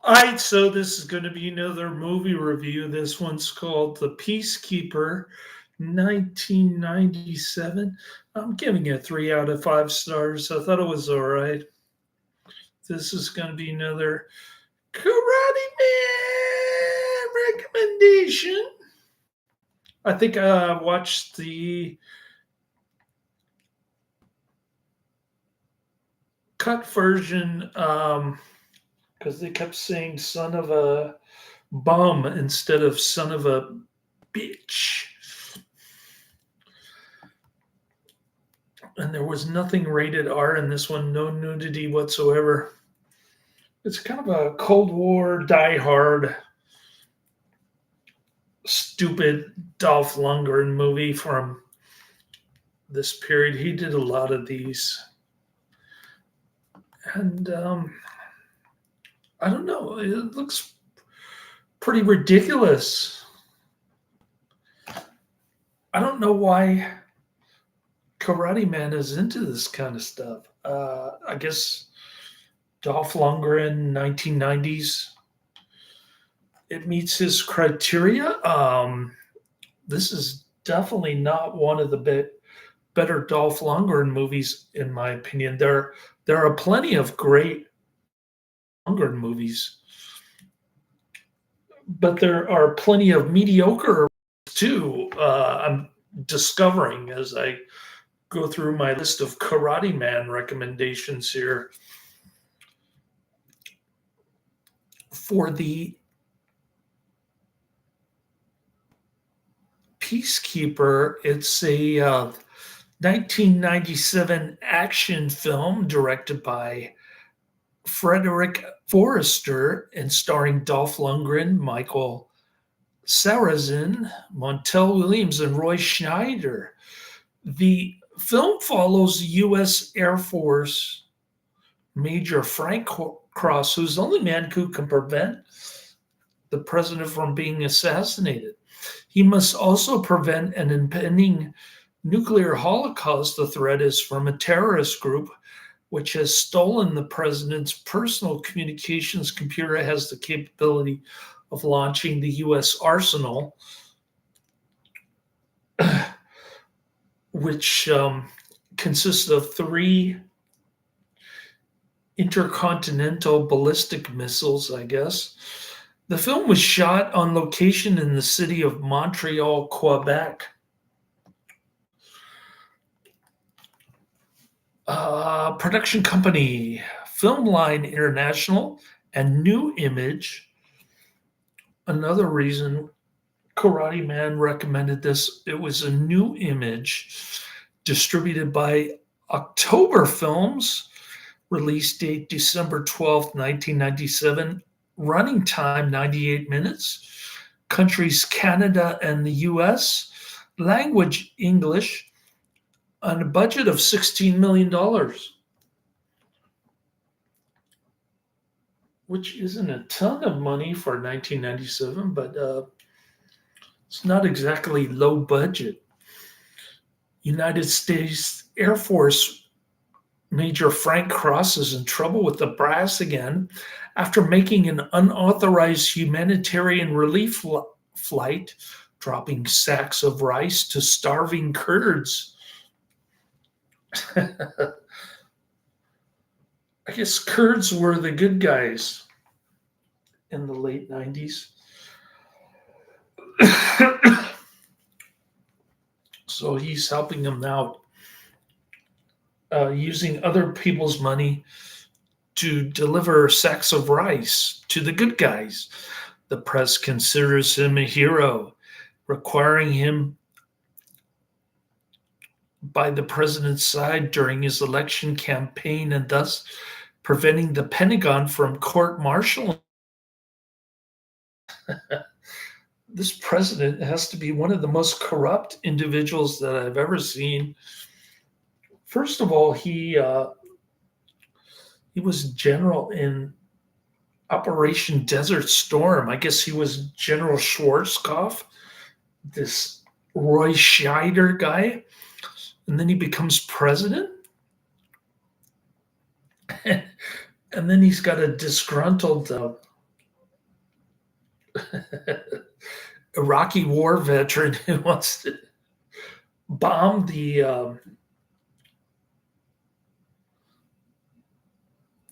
All right, so this is going to be another movie review. This one's called The Peacekeeper, 1997. I'm giving it 3 out of 5 stars. I thought it was all right. This is going to be another Karate Man recommendation. I think I watched the cut version because they kept saying son of a bum instead of son of a bitch. And there was nothing rated R in this one, no nudity whatsoever. It's kind of a Cold War, Die Hard, stupid Dolph Lundgren movie from this period. He did a lot of these. And I don't know, it looks pretty ridiculous. I don't know why Karate Man is into this kind of stuff. I guess Dolph Lundgren, 1990s. It meets his criteria. This is definitely not one of the better Dolph Lundgren movies, in my opinion. There are plenty of great Lundgren movies, but there are plenty of mediocre too. I'm discovering as I go through my list of Karate Man recommendations here. For the Peacekeeper, it's a 1997 action film directed by Frederick Forrester and starring Dolph Lundgren, Michael Sarrazin, Montel Williams, and Roy Scheider. The film follows U.S. Air Force Major Frank Cross, who's the only man who can prevent the president from being assassinated. He must also prevent an impending nuclear holocaust. The threat is from a terrorist group which has stolen the president's personal communications computer, has the capability of launching the U.S. arsenal, which consists of 3 intercontinental ballistic missiles, I guess. The film was shot on location in the city of Montreal, Quebec. Production company Filmline International and New Image. Another reason Karate Man recommended this, it was a New Image distributed by October Films, release date December 12th, 1997, running time 98 minutes, countries Canada and the US, language English, on a budget of $16 million, which isn't a ton of money for 1997, but it's not exactly low budget. United States Air Force Major Frank Cross is in trouble with the brass again after making an unauthorized humanitarian relief flight, dropping sacks of rice to starving Kurds. I guess Kurds were the good guys in the late 90s. So he's helping them out, using other people's money to deliver sacks of rice to the good guys. The press considers him a hero, requiring him by the president's side during his election campaign and thus preventing the Pentagon from court martialing. This president has to be one of the most corrupt individuals that I've ever seen. First of all, he was general in Operation Desert Storm. I guess he was General Schwarzkopf, this Roy Scheider guy, and then he becomes president. And then he's got a disgruntled Iraqi war veteran who wants to bomb the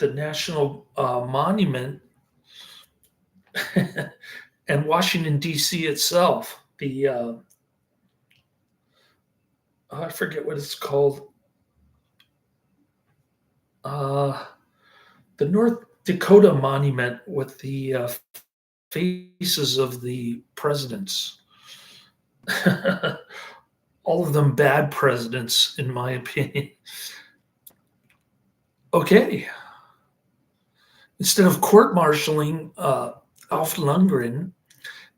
national monument and Washington D.C. itself. I forget what it's called. Uh, the North Dakota monument with the faces of the presidents. All of them bad presidents, in my opinion. Okay. Instead of court-martialing Dolph Lundgren,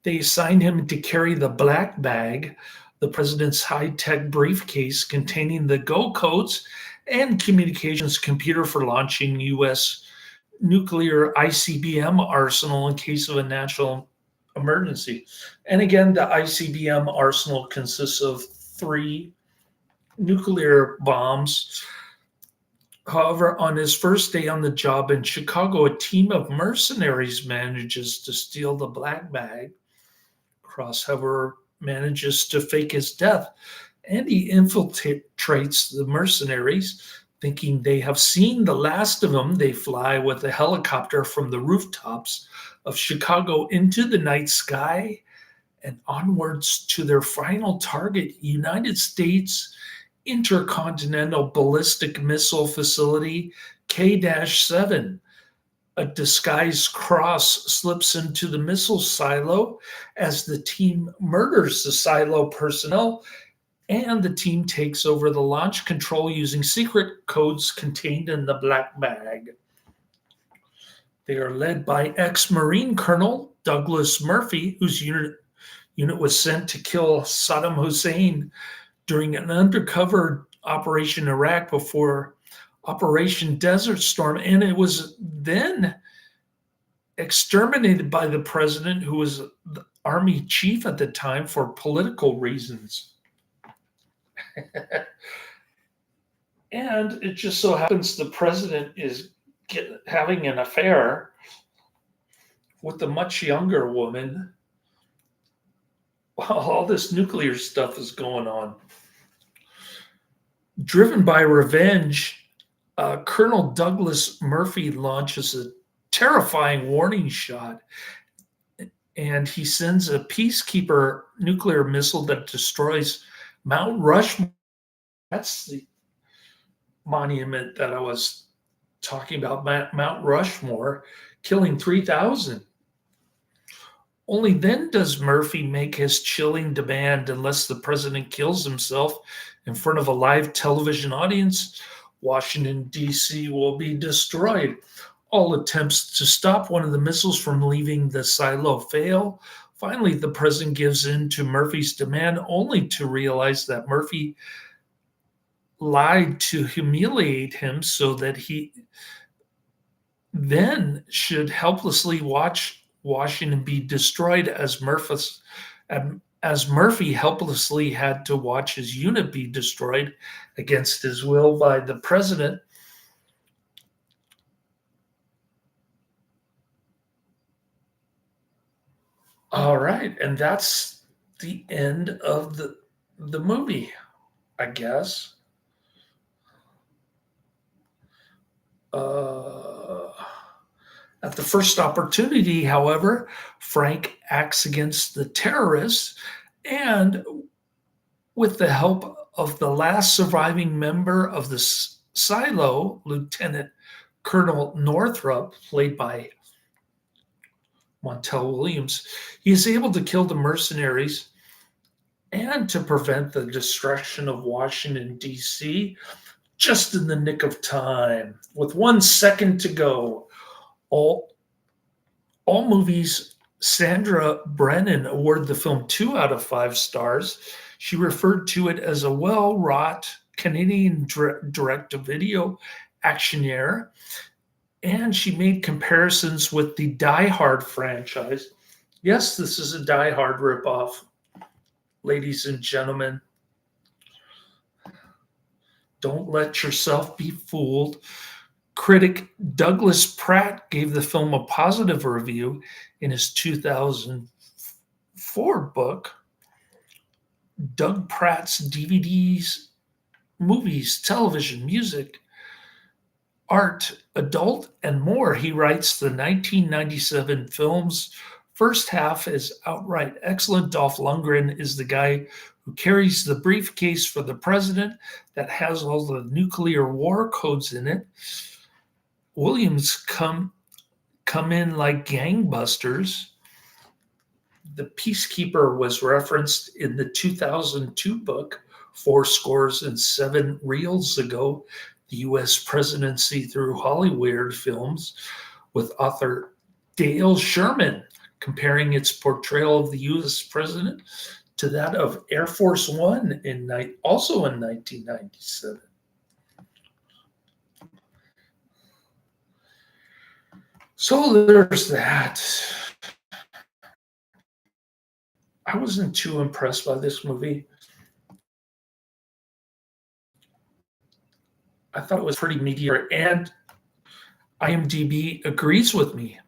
they assigned him to carry the black bag, the president's high-tech briefcase containing the go codes and communications computer for launching U.S. nuclear ICBM arsenal in case of a national emergency. And again, the ICBM arsenal consists of 3 nuclear bombs. However, on his first day on the job in Chicago, a team of mercenaries manages to steal the black bag. Cross, however, manages to fake his death, and he infiltrates the mercenaries. Thinking they have seen the last of him, they fly with a helicopter from the rooftops of Chicago into the night sky and onwards to their final target, United States Intercontinental Ballistic Missile Facility K-7. A disguised cross slips into the missile silo as the team murders the silo personnel, and the team takes over the launch control using secret codes contained in the black bag. They are led by ex-Marine Colonel Douglas Murphy, whose unit was sent to kill Saddam Hussein during an undercover operation in Iraq before Operation Desert Storm, and it was then exterminated by the president, who was the army chief at the time, for political reasons. And it just so happens the president is having an affair with a much younger woman while all this nuclear stuff is going on. Driven by revenge, Colonel Douglas Murphy launches a terrifying warning shot, and he sends a Peacekeeper nuclear missile that destroys Mount Rushmore. That's the monument that I was talking about, Mount Rushmore, killing 3,000. Only then does Murphy make his chilling demand: unless the president kills himself in front of a live television audience, Washington, D.C. will be destroyed. All attempts to stop one of the missiles from leaving the silo fail. Finally, the president gives in to Murphy's demand, only to realize that Murphy lied to humiliate him so that he then should helplessly watch Washington be destroyed, as Murphy helplessly had to watch his unit be destroyed against his will by the president. All right, and that's the end of the movie, I guess. At the first opportunity, however, Frank acts against the terrorists, and with the help of the last surviving member of the silo, Lieutenant Colonel Northrup, played by Montel Williams, he is able to kill the mercenaries and to prevent the destruction of Washington, D.C., just in the nick of time, with 1 second to go. All movies, Sandra Brennan awarded the film 2 out of 5 stars. She referred to it as a well-wrought Canadian direct-to-video actioneer, and she made comparisons with the Die Hard franchise. Yes, this is a Die Hard ripoff, ladies and gentlemen. Don't let yourself be fooled. Critic Douglas Pratt gave the film a positive review in his 2004 book, Doug Pratt's DVDs, Movies, Television, Music, Art, Adult, and More. He writes the 1997 film's first half is outright excellent. Dolph Lundgren is the guy who carries the briefcase for the president that has all the nuclear war codes in it. Williams come in like gangbusters. The Peacekeeper was referenced in the 2002 book, Four Scores and Seven Reels Ago, the U.S. Presidency Through Hollywood Films, with author Dale Sherman, comparing its portrayal of the U.S. president to that of Air Force One, also in 1997. So there's that. I wasn't too impressed by this movie. I thought it was pretty mediocre, and IMDb agrees with me.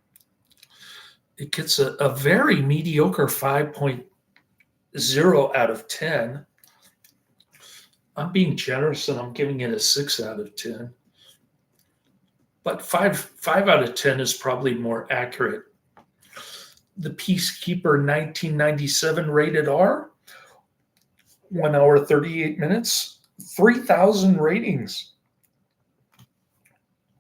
It gets a very mediocre 5.0 out of 10. I'm being generous and I'm giving it a 6 out of 10. But 5 out of 10 is probably more accurate. The Peacekeeper 1997 rated R, 1 hour 38 minutes, 3,000 ratings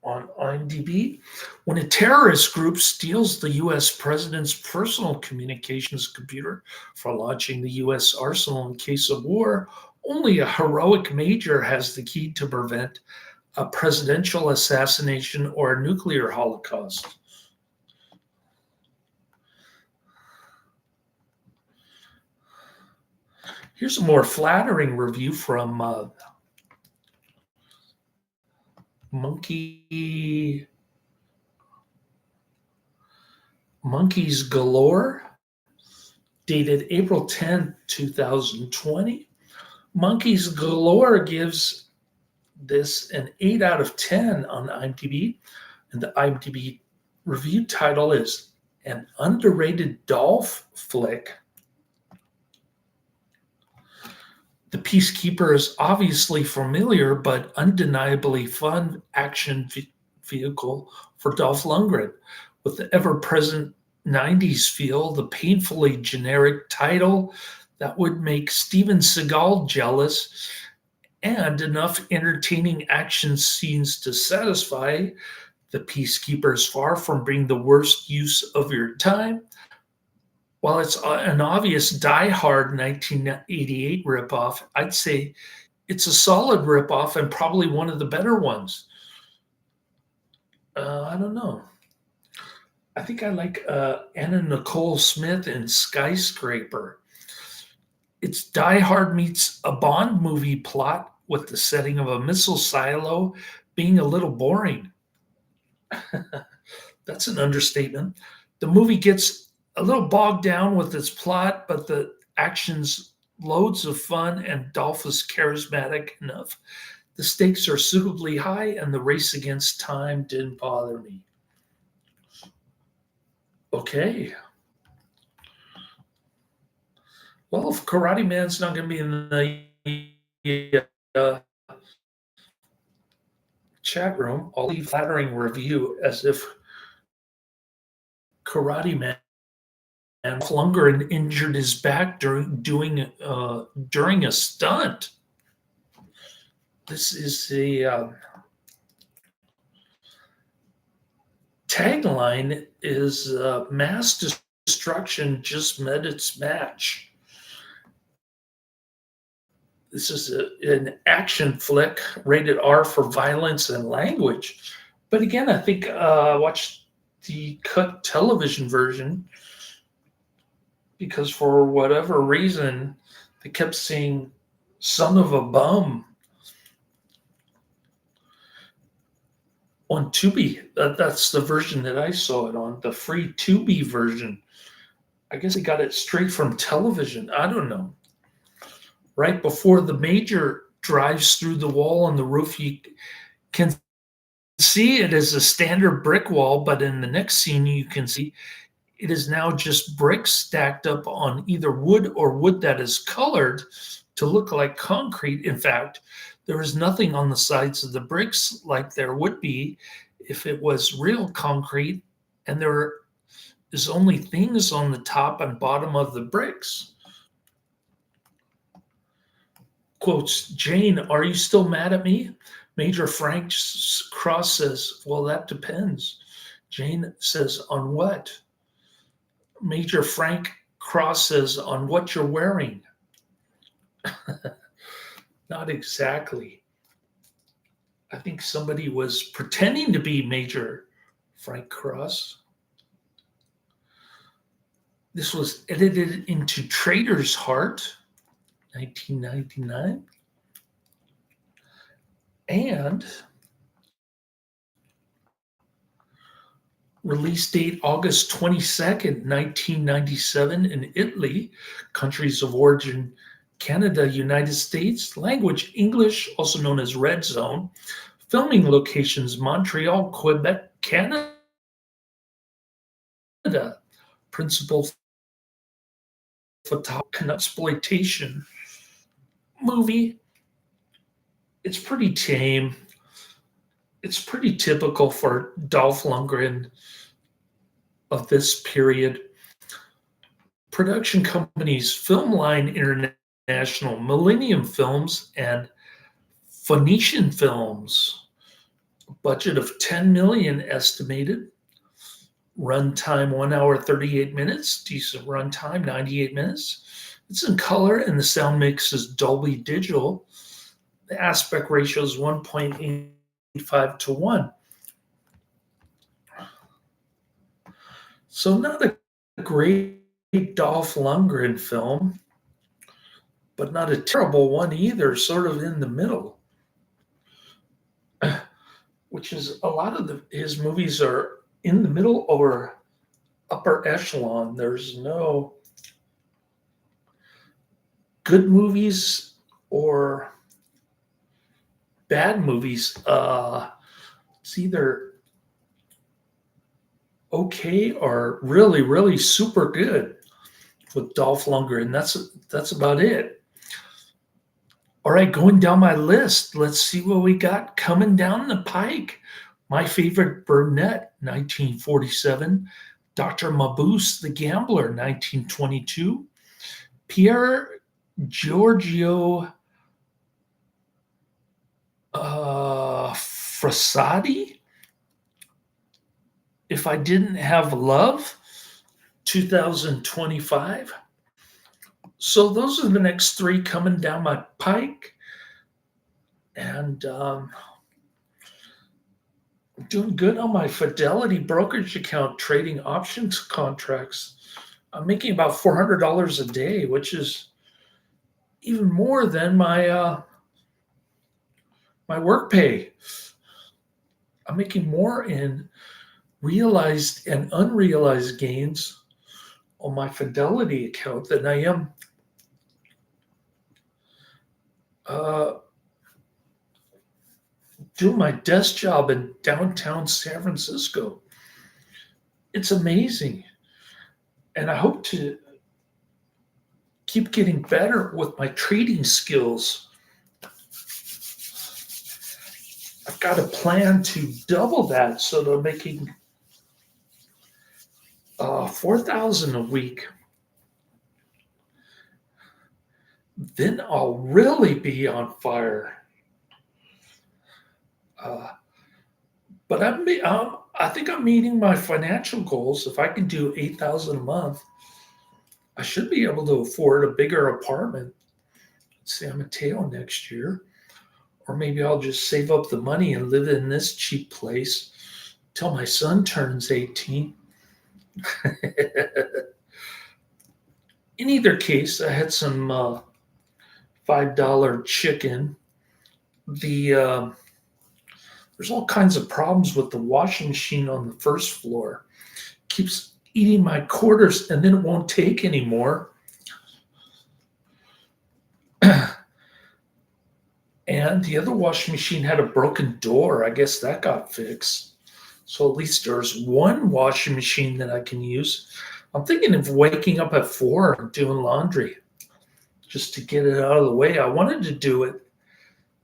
on IMDb. When a terrorist group steals the U.S. president's personal communications computer for launching the U.S. arsenal in case of war, only a heroic major has the key to prevent a presidential assassination or a nuclear holocaust. Here's a more flattering review from Monkeys Galore, dated April 10th, 2020. Monkeys Galore gives this an 8 out of 10 on IMDb, and the IMDb review title is An Underrated Dolph Flick. The Peacekeeper is obviously familiar but undeniably fun action vehicle for Dolph Lundgren. With the ever-present 90s feel, the painfully generic title that would make Steven Seagal jealous, and enough entertaining action scenes to satisfy, the Peacekeeper is far from being the worst use of your time. While it's an obvious Die Hard 1988 ripoff, I'd say it's a solid ripoff and probably one of the better ones. I don't know. I think I like Anna Nicole Smith in Skyscraper. It's Die Hard meets a Bond movie plot with the setting of a missile silo being a little boring. That's an understatement. The movie gets a little bogged down with its plot, but the action's loads of fun and Dolph is charismatic enough. The stakes are suitably high and the race against time didn't bother me. Okay. Well, if Karate Man's not going to be in the chat room, I'll leave a flattering review as if Karate Man and Lundgren injured his back during a stunt. This is the tagline is mass destruction just met its match. This is an action flick rated R for violence and language. But again, I think I watched the cut television version because for whatever reason, they kept saying son of a bum on Tubi. That's the version that I saw it on, the free Tubi version. I guess they got it straight from television. I don't know. Right before the major drives through the wall on the roof, you can see it as a standard brick wall, but in the next scene, you can see it is now just bricks stacked up on either wood or wood that is colored to look like concrete. In fact, there is nothing on the sides of the bricks like there would be if it was real concrete, and there is only things on the top and bottom of the bricks. Quotes, Jane, are you still mad at me? Major Frank Cross says, well, that depends. Jane says, on what? Major Frank Cross says, on what you're wearing. Not exactly. I think somebody was pretending to be Major Frank Cross. This was edited into Trader's Heart, 1999. And release date August 22nd, 1997 in Italy, countries of origin Canada, United States, language English, also known as Red Zone, filming locations Montreal, Quebec, Canada, principal photography exploitation movie. It's pretty tame. It's pretty typical for Dolph Lundgren of this period. Production companies Filmline International, Millennium Films, and Phoenician Films. A budget of $10 million estimated. Runtime 1 hour 38 minutes. Decent runtime, 98 minutes. It's in color and the sound mix is Dolby Digital. The aspect ratio is 1.85 to 1. So not a great Dolph Lundgren film, but not a terrible one either, sort of in the middle. Which is a lot of his movies are in the middle or upper echelon. There's no good movies or bad movies. It's either okay or really, really super good with Dolph Lundgren. That's about it. All right, going down my list, let's see what we got coming down the pike. My Favorite Brunette, 1947. Dr. Mabuse the Gambler, 1922. Pierre Giorgio Frassati, If I Didn't Have Love, 2025. So those are the next three coming down my pike. And I'm doing good on my Fidelity brokerage account trading options contracts. I'm making about $400 a day, which is even more than my work pay. I'm making more in realized and unrealized gains on my Fidelity account than I am doing my desk job in downtown San Francisco. It's amazing. And I hope to keep getting better with my trading skills. I've got a plan to double that so that I'm making $4,000 a week. Then I'll really be on fire. But I think I'm meeting my financial goals. If I can do $8,000 a month, I should be able to afford a bigger apartment in San Mateo next year. Or maybe I'll just save up the money and live in this cheap place till my son turns 18. In either case, I had some $5 chicken. There's all kinds of problems with the washing machine on the first floor. Keeps eating my quarters and then it won't take anymore. And the other washing machine had a broken door. I guess that got fixed. So at least there's one washing machine that I can use. I'm thinking of waking up at 4 and doing laundry just to get it out of the way. I wanted to do it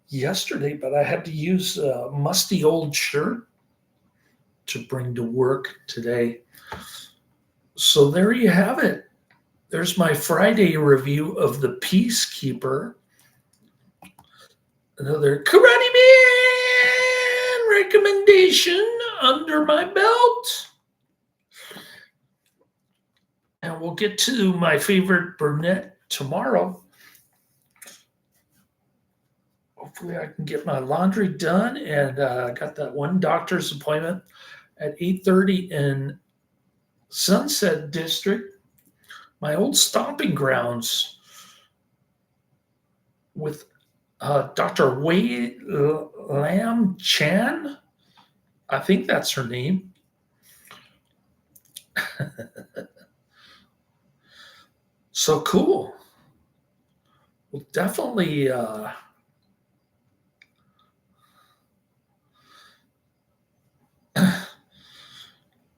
yesterday, but I had to use a musty old shirt to bring to work today. So there you have it. There's my Friday review of the Peacekeeper. Another Karate Man recommendation under my belt. And we'll get to my favorite brunette tomorrow. Hopefully I can get my laundry done, and I got that one doctor's appointment at 8:30 in Sunset District, my old stomping grounds, with Dr. Wei Lam Chan. I think that's her name. So cool. Well, definitely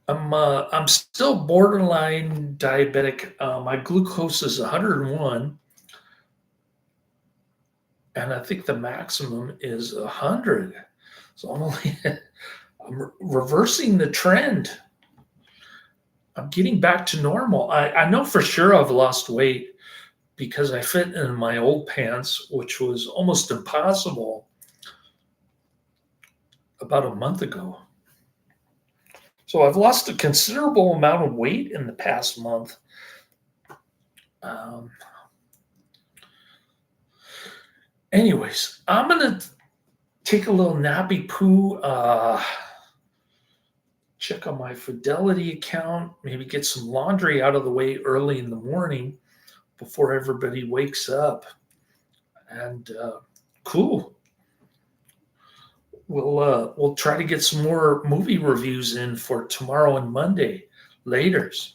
I'm still borderline diabetic. My glucose is 101, and I think the maximum is 100. So I'm reversing the trend. I'm getting back to normal. I know for sure I've lost weight because I fit in my old pants, which was almost impossible about a month ago. So I've lost a considerable amount of weight in the past month. Anyways, I'm going to take a little nappy poo, check on my Fidelity account, maybe get some laundry out of the way early in the morning before everybody wakes up. And cool. We'll try to get some more movie reviews in for tomorrow and Monday. Laters.